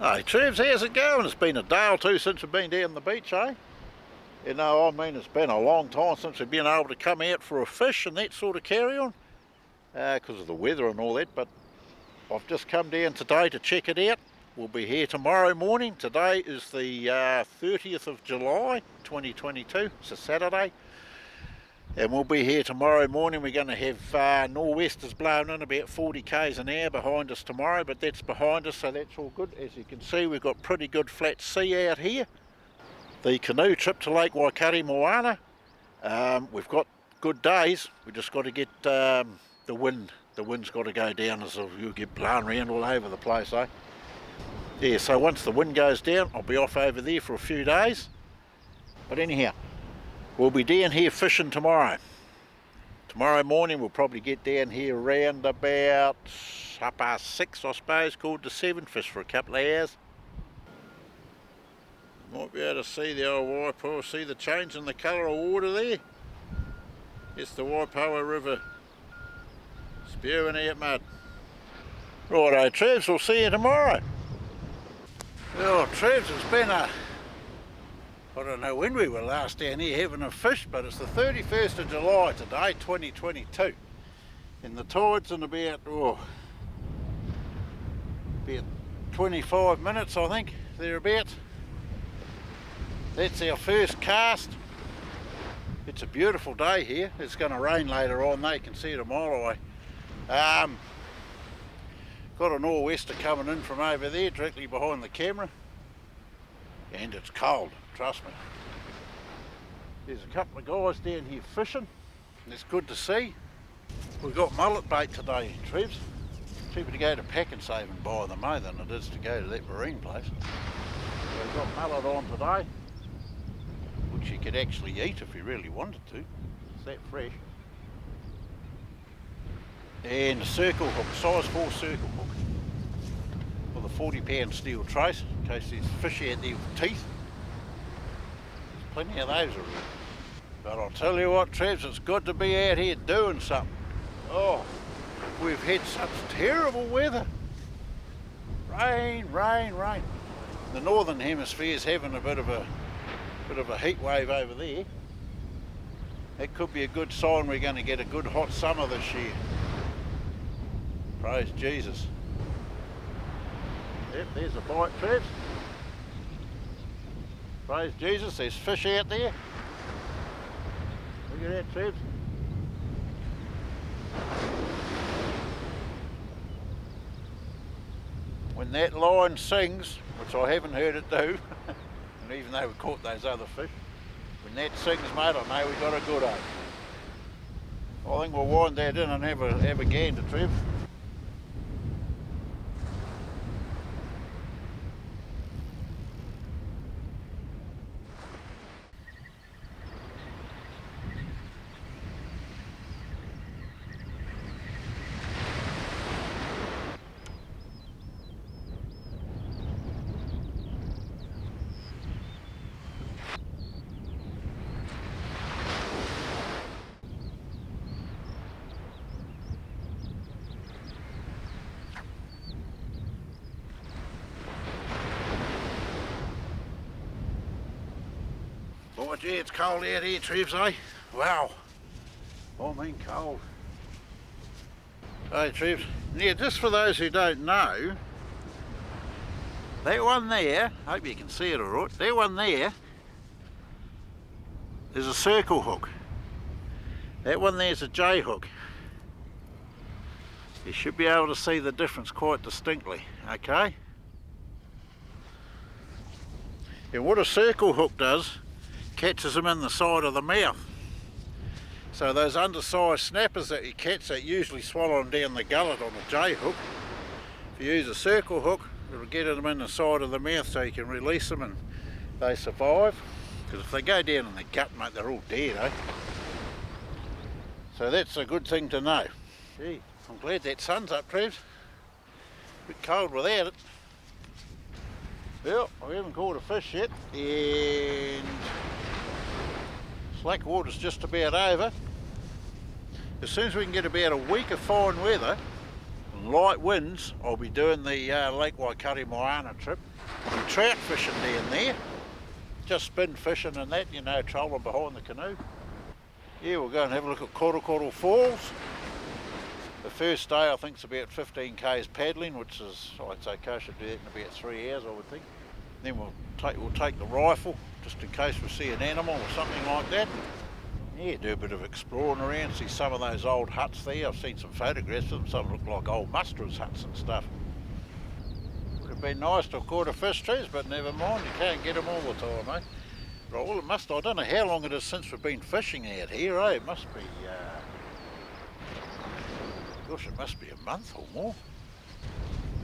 Hey Trevs, how's it going? It's been a day or two since we've been down the beach, eh? You know, I mean, it's been a long time since we've been able to come out for a fish and that sort of carry on, because of the weather and all that, but I've just come down today to check it out. We'll be here tomorrow morning. Today is the 30th of July 2022, it's a Saturday. And we'll be here tomorrow morning. We're going to have nor'westers blowing in about 40 k's an hour behind us tomorrow, but that's behind us, so that's all good. As you can see, we've got pretty good flat sea out here. The canoe trip to Lake Waikato Moana, we've got good days. We just got to get the wind. The wind's got to go down, as you'll get blown around all over the place, eh? Yeah, so once the wind goes down, I'll be off over there for a few days. But anyhow, we'll be down here fishing tomorrow. Tomorrow morning we'll probably get down here around about 6:30, I suppose, called to 7, fish for a couple of hours. Might be able to see the old Waipoua, see the change in the colour of water there. It's the Waipoua River spewing out mud. Righto Trevs, we'll see you tomorrow. Oh Trevs, it's been I don't know when we were last down here having a fish, but it's the 31st of July today, 2022. And the tide's in about 25 minutes, I think, thereabouts. That's our first cast. It's a beautiful day here. It's going to rain later on, they can see it a mile away. Got a nor'wester coming in from over there, directly behind the camera. And it's cold, trust me. There's a couple of guys down here fishing, and it's good to see. We've got mullet bait today, Trevs. Cheaper to go to Pack and Save and buy them, than it is to go to that marine place. So we've got mullet on today, which you could actually eat if you really wanted to. It's that fresh. And a circle hook, size 4 circle hook, with a 40-pound steel trace, in case there's fish out there with teeth. There's plenty of those around. But I'll tell you what, Trevs, it's good to be out here doing something. Oh, we've had such terrible weather. Rain, rain, rain. The northern hemisphere's having a bit of a heat wave over there. That could be a good sign we're going to get a good hot summer this year. Praise Jesus. Yep, there's a bite, Trevs. Praise Jesus, there's fish out there. Look at that, Trevs. When that line sings, which I haven't heard it do, and even though we caught those other fish, when that sings, mate, I know we got a good one. I think we'll wind that in and have a gander, Trevs. Oh gee, it's cold out here, Trevs, eh? Wow. I mean cold. Hey Trevs, now just for those who don't know, that one there, hope you can see it alright, that one there is a circle hook. That one there's a J hook. You should be able to see the difference quite distinctly, okay? And what a circle hook does, catches them in the side of the mouth. So those undersized snappers that you catch, that usually swallow them down the gullet on a J hook. If you use a circle hook, it'll get them in the side of the mouth so you can release them and they survive. Because if they go down in the gut, mate, they're all dead, eh? So that's a good thing to know. Gee, I'm glad that sun's up, Trevs. A bit cold without it. Well, I haven't caught a fish yet, and slack water's just about over. As soon as we can get about a week of fine weather and light winds, I'll be doing the Lake Waikato Moana trip. trout fishing down there. Just spin fishing and that, you know, trolling behind the canoe. Yeah, we'll go and have a look at Korokoro Falls. The first day I think it's about 15 k's paddling, which is, I'd say Coach should do that in about 3 hours, I would think. Then we'll take the rifle, just in case we see an animal or something like that. Yeah, do a bit of exploring around, see some of those old huts there. I've seen some photographs of them, some look like old musterers' huts and stuff. Would have been nice to have caught a fish trees, but never mind, you can't get them all the time, eh? Right, well, I don't know how long it is since we've been fishing out here, eh? It must be, gosh, it must be a month or more.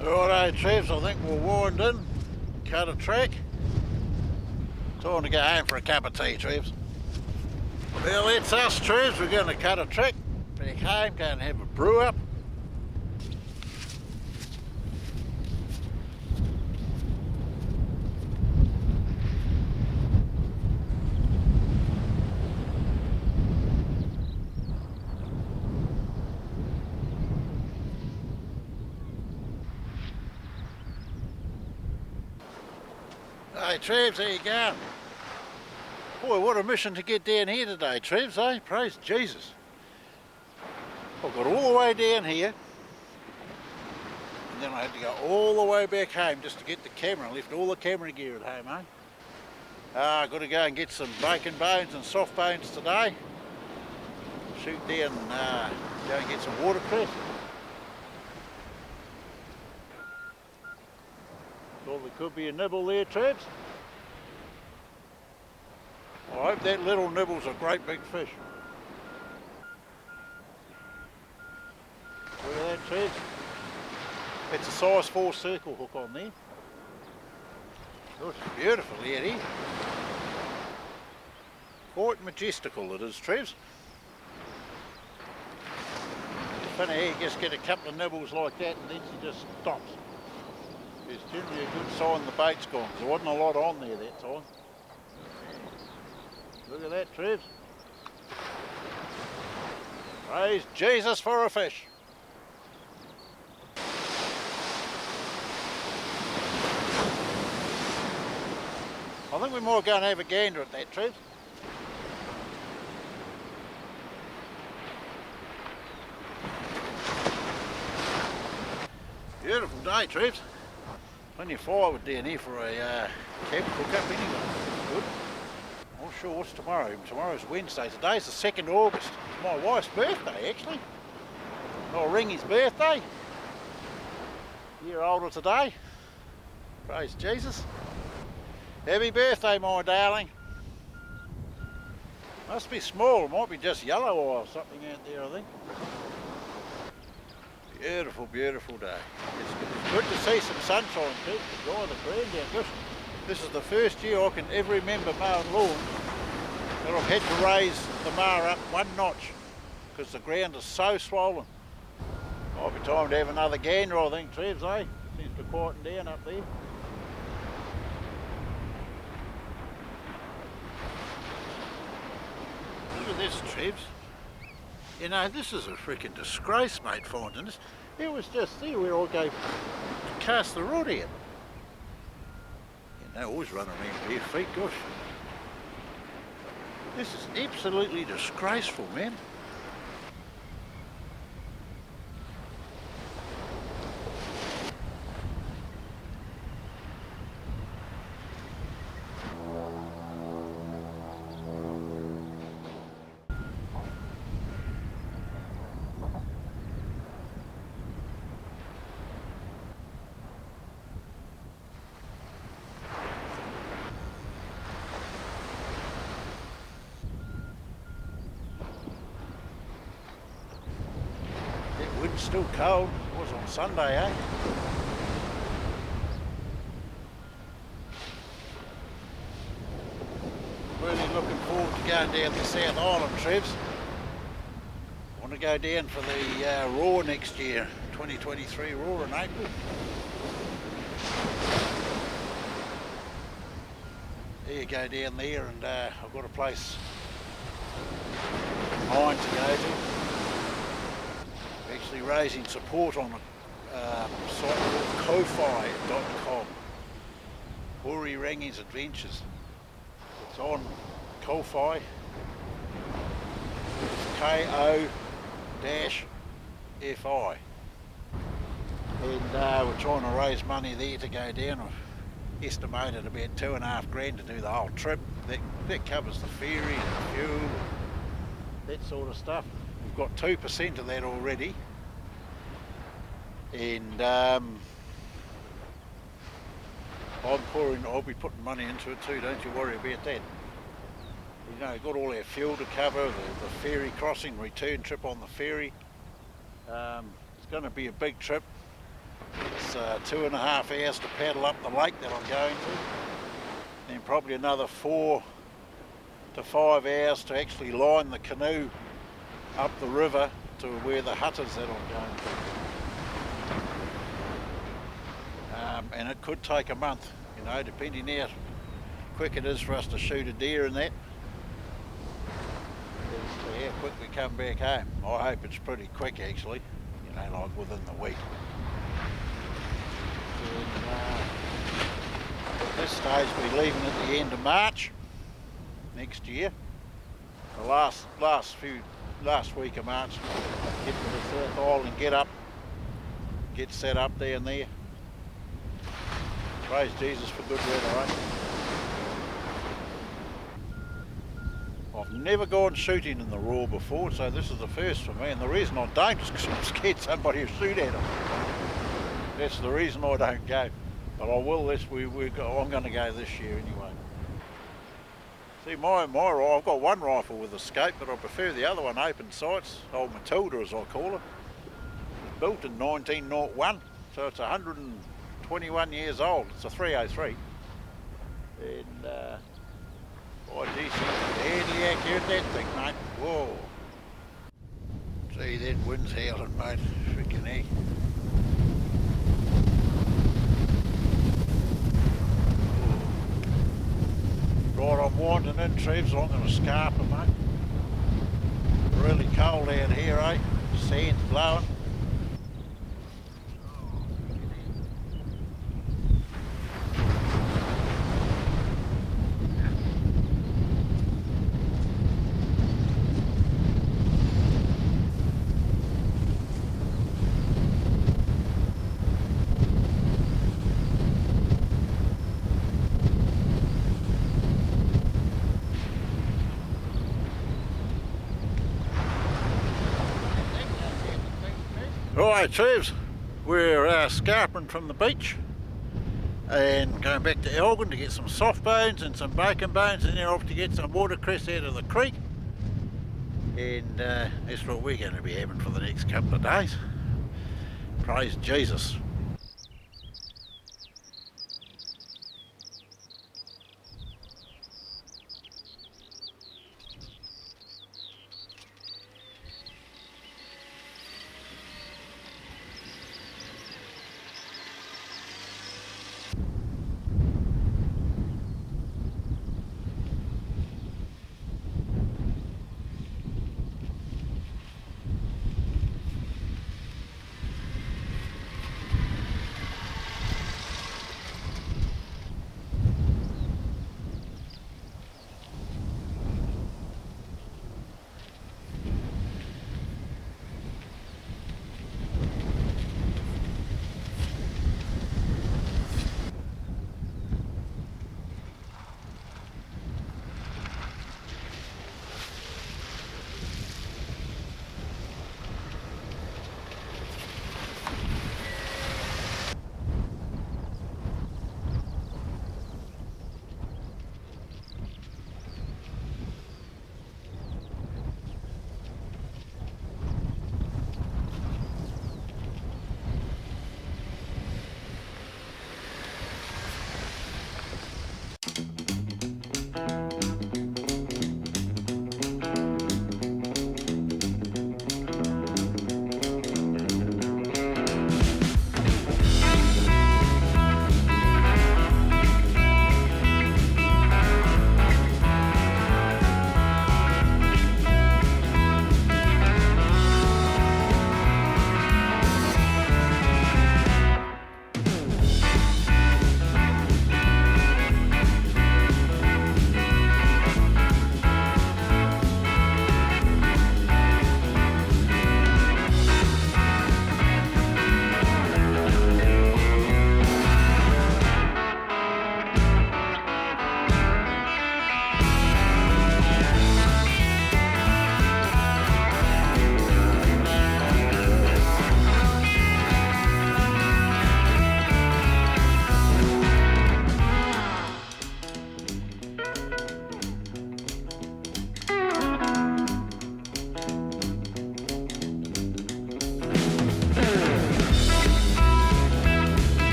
Alright, Trevs, I think we'll wind in, cut a track. Time to go home for a cup of tea, Trevs. Well, that's us, Trevs. We're going to cut a track back home, go and have a brew up. Hey, Trevs, how you going? Boy, what a mission to get down here today, Trevs, eh? Praise Jesus. I got all the way down here, and then I had to go all the way back home just to get the camera. I left all the camera gear at home, eh? I've got to go and get some bacon bones and soft bones today. Shoot down, go and get some watercress. Thought there could be a nibble there, Trevs. I hope that little nibble's a great big fish. Look at that, Trevs. It's a size 4 circle hook on there. Oh, it's beautiful out here. Quite majestical it is, Trevs. It's funny how you just get a couple of nibbles like that and then she just stops. It's generally a good sign the bait's gone, because there wasn't a lot on there that time. Look at that, Trevs. Praise Jesus for a fish. I think we might go and have a gander at that, Trevs. Beautiful day, Trevs. Plenty of firewood down here for a camp cook up anyway. Good. I'm not sure what's tomorrow. Tomorrow's Wednesday. Today's the 2nd of August. It's my wife's birthday, actually. I'll ring his birthday. Year older today. Praise Jesus. Happy birthday, my darling. Must be small. It might be just yellow eye or something out there, I think. Beautiful, beautiful day. It's good to see some sunshine too. The guy, the ground down. This is the first year I can ever remember mowing lawn that I've had to raise the mower up 1 notch because the ground is so swollen. Might be time to have another gander, I think, Trevs, eh? Seems to quieten down up there. Look at this, Trevs. You know, this is a freaking disgrace, mate, finding this. It was just there where I go to cast the rod out. You know, always running around bare feet, gosh. This is absolutely disgraceful, man. It's still cold. It was on Sunday, eh? Really looking forward to going down the South Island, Trevs. I want to go down for the Roar next year, 2023 Roar in April. There you go down there, and I've got a place in mind to go to. Actually raising support on a site called ko-fi.com. Rangi's Adventures. It's on Ko-Fi. It's KO-FI. And we're trying to raise money there to go down. I've estimated about $2.5 to do the whole trip. That covers the ferry and the fuel and that sort of stuff. We've got 2% of that already. And I'll be putting money into it too, don't you worry about that. You know, got all our fuel to cover, the ferry crossing, return trip on the ferry. It's going to be a big trip. It's 2.5 hours to paddle up the lake that I'm going to. Then probably another 4 to 5 hours to actually line the canoe up the river to where the hut is that I'm going to. And it could take a month, you know, depending how quick it is for us to shoot a deer and that. As to how quick we come back home. I hope it's pretty quick actually, you know, like within the week. And, at this stage we're leaving at the end of March next year. The last week of March, get to the South Island, get set up down there. Praise Jesus for good weather, eh? I've never gone shooting in the Raw before, so this is the first for me, and the reason I don't is because I'm scared somebody will shoot at them. That's the reason I don't go. But I will I'm going to go this year anyway. See, my rifle, I've got one rifle with a scope, but I prefer the other one, open sights, old Matilda as I call it. It was built in 1901, so it's 121 years old. It's a 303. And, oh geez, it's deadly accurate, that thing, mate. Whoa. See, that wind's howling, mate. Freaking heck. Right, I'm winding in, Trev, so I'm going to scarp it, mate. Really cold out here, eh? Sand's blowing. Right, Trevs, we're scarping from the beach and going back to Elgin to get some soft bones and some bacon bones, and then off to get some watercress out of the creek. And that's what we're going to be having for the next couple of days. Praise Jesus.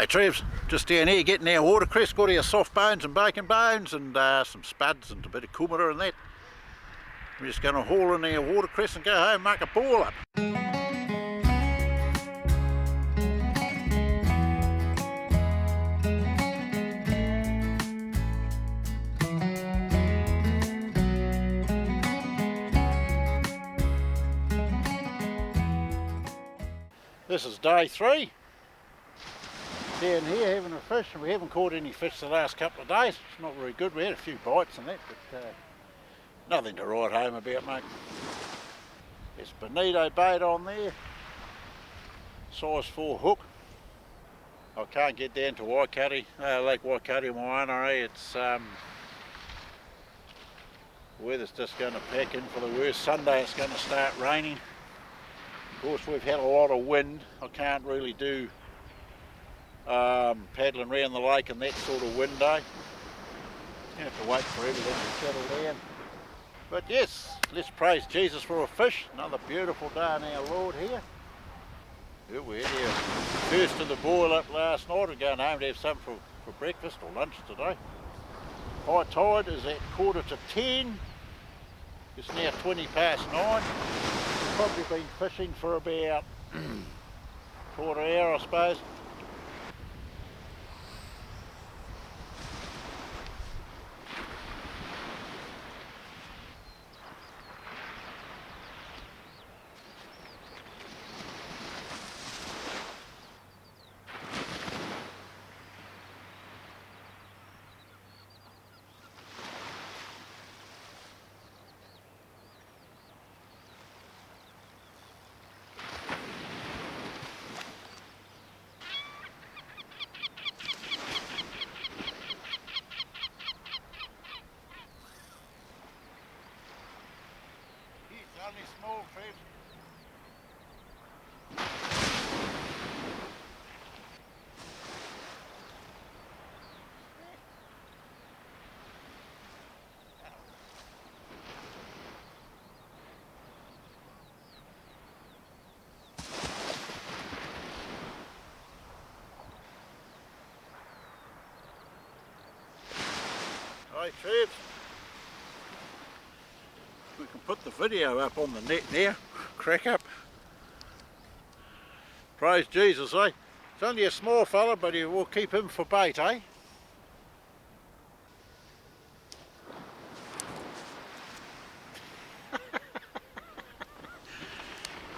Hey Trevs, just down here getting our watercress, got our soft bones and bacon bones and some spuds and a bit of kumara and that. We're just going to haul in our watercress and go home and make a ball up. This is day 3. Down here having a fish, and we haven't caught any fish the last couple of days. It's not very good. We had a few bites and that, but nothing to write home about, mate. There's bonito bait on there, size 4 hook. I can't get down to Waikari, Lake Waikari Moana. It's weather's just going to pack in for the worst. Sunday it's going to start raining. Of course we've had a lot of wind. I can't really do paddling around the lake in that sort of wind day. You have to wait for everything to settle down. But yes, let's praise Jesus for a fish. Another beautiful day in our Lord here. Yeah, we had our first of the boil up last night. We're going home to have something for breakfast or lunch today. High tide is at 9:45. It's now 9:20. We've probably been fishing for about quarter hour, I suppose. Only small fish. Hey Trev, we can put the video up on the net now. Crack up. Praise Jesus, eh? It's only a small fella, but we'll keep him for bait, eh?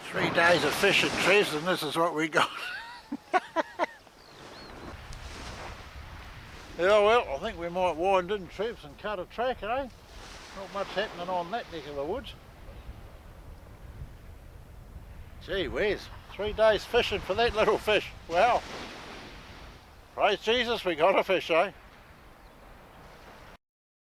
Three days of fishing, Trev, and this is what we got. Yeah, well, I think we might wind in, Trev, and cut a track, eh? Not much happening on that neck of the woods. Gee whiz, 3 days fishing for that little fish. Wow. Praise Jesus, we got a fish, eh?